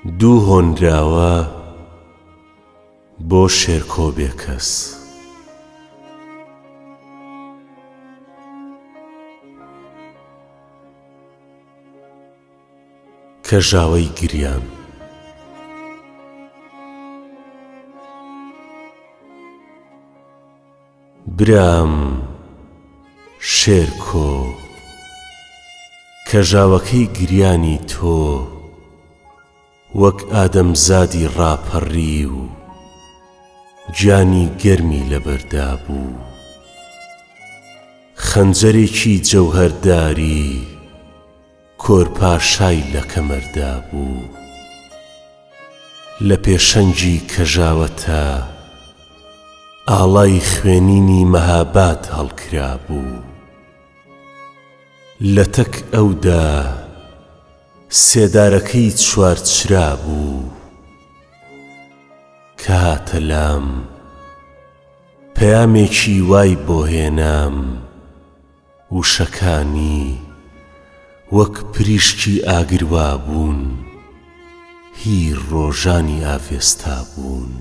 دوو هۆنراوە بۆ شێرکۆ بێکەس. کەژاوەی گریان برام شێرکۆ، کەژاوەکەی گریانی تۆ وەک ئادەمزادی ڕاپەڕی و گیانی گەرمی لەبەردا بوو. خەنجەرێکی جەوهەرداری کۆرپاشای لە کەمەردا بوو. لە پێشەنگی کەژاوەتە ئاڵای خوێنینی مەهاباد هەڵکرا بوو. لە تەک ئەودا سێدارەکەی چوارچرا بوو. کە هاتە لام پەیامێکی وای بۆ هێنام، وشەکانی وەک پریشکی ئاگروا بوون، هیر ڕۆژانی ئاوێستا بوون.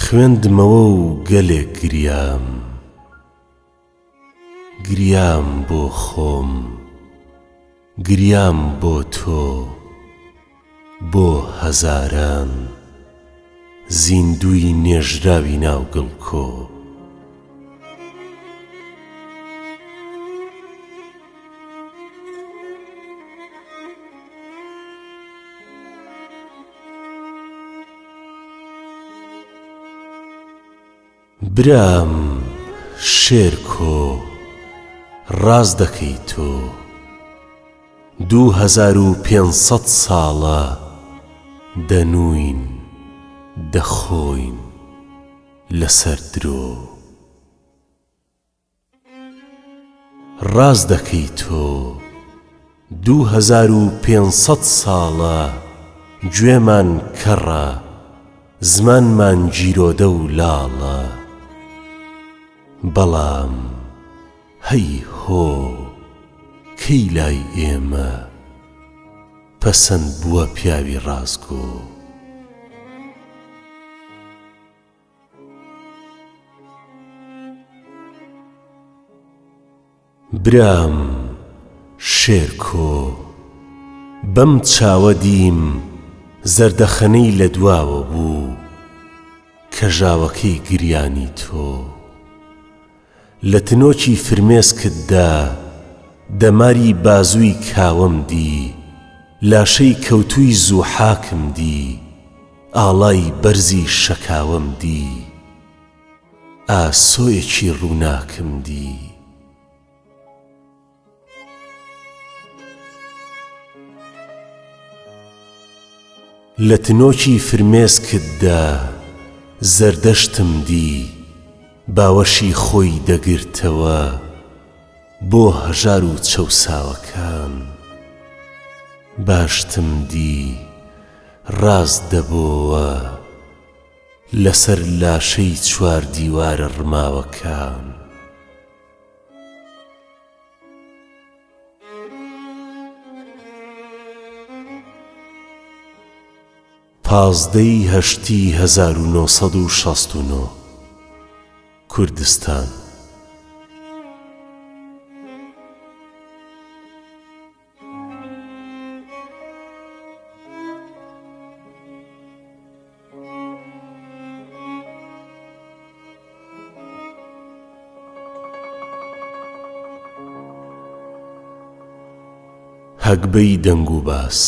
خوێندمەوە و گەلێک گریام، گریام بۆ خۆم، گریام بۆ تۆ، بۆ هەزاران زیندووی نێژراوی ناو گڵکۆ. برام شێرکۆ، ڕاز دەکەی تۆ 2500 ساڵە دەنووین دەخۆین لەسەر درۆ. ڕاز دەکەی تۆ 2500 ساڵە گوێمان کەڕە، زمانمان گیرۆدە و لاڵە. بەڵام هەی هۆ کەی لای ئێمە پەسەند بووە پیاوی ڕازگۆ. برام شێرکۆ، بەم چاوە دیم زەردەخەنەی لە دواوە بوو. کەژاوەکەی گریانی تۆ لە تنۆکی فرمێسکتدا دەماری بازووی کاوەم دی. لاشەی کەوتووی زوحاکم دی، ئاڵای بەرزی شەکاوەم دی. ئاسۆیەکی ڕووناکم دی. لە تنۆکی فرمێسکتدا زەردەشتم دی، باوەشی خۆی دەگرتەوە بۆ هەژار و چەوساوەکان. باشتم دی ڕاز دەبۆوە لەسەر لاشەی چوار دیوارە ڕماوەکان. پازدەی هەشتی 1969 کوردستان. هەگبەی دەنگ و باس.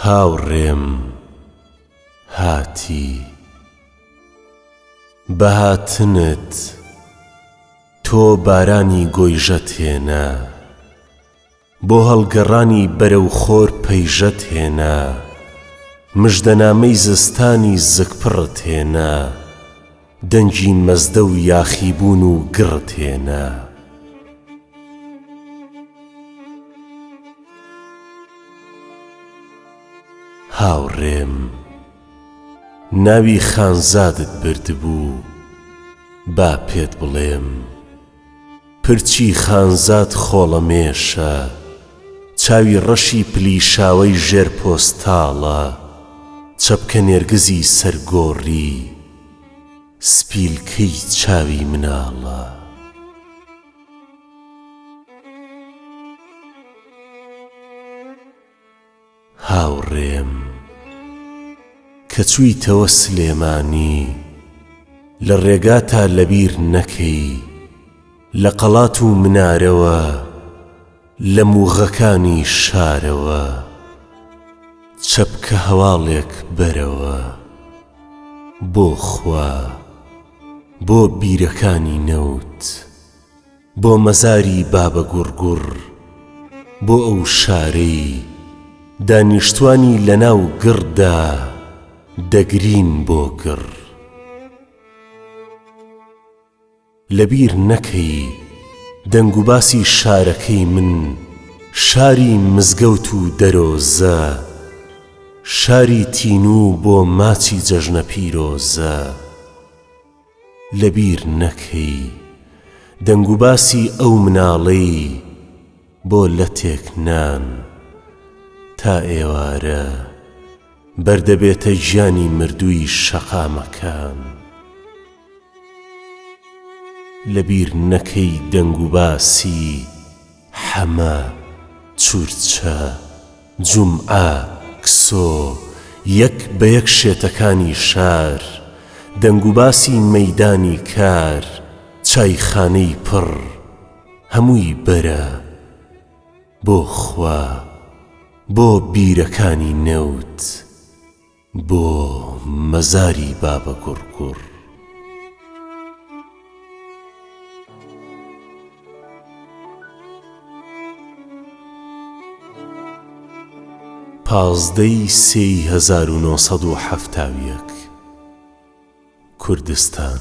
هاوڕێم هاتی بەهاتنت، تۆ بارانی گۆیژەت هێنا، بۆ هەڵگەڕانی بەرەو خۆر پەیژەت هێنا. مژدەنامەی زستانی زگپڕت هێنا، دەنگی مەزدە و یاخیبوون و گڕت هێنا. هاوڕێم ناوی خانزادت بردبوو با پێت بڵێم پرچی خانزاد خۆڵەمێشە چاوی ڕەشی پلیشاوەی ژێر پۆستاڵە چەپکە نێرگزی سەرگۆڕی سپیلکەی چاوی مناڵە هاوڕێم کە چوویتەوە سلێمانی لە ڕێگاتا لەبیر نەکەی لە قەڵات و منارەوە لە موغەکانی شارەوە چەپکە هەواڵێک بەرەوە بۆ خوا بۆ بیرەکانی نەوت بۆ مەزاری بابە گوڕگوڕ بۆ ئەو شارەی دانیشتوانی لەناو گڕدا دەگرین بۆ گڕ لەبیر نەکەی دەنگ و باسی شارەکەی من شاری مزگەوت و دەرۆزە شاری تینوو بۆ ماچی جەژنە پیرۆزە لەبیر نەکەی دەنگ و باسی ئەو مناڵەی بۆ لەتێک نان تا ئێوارە بەردەبێتە ژیانی مردووی شەقامەکان لەبیر نەکەی دەنگ و باسی حەمە چورچە جومعە کسۆ یەک بە یەک شێتەکانی شار دەنگ و باسی مەیدانی کار چایخانەی پڕ هەمووی بەرە بۆ خوا بۆ بیرەکانی نەوت بۆ مەزاری بابە گوڕگوڕ پازدەی سێی 1970 کوردستان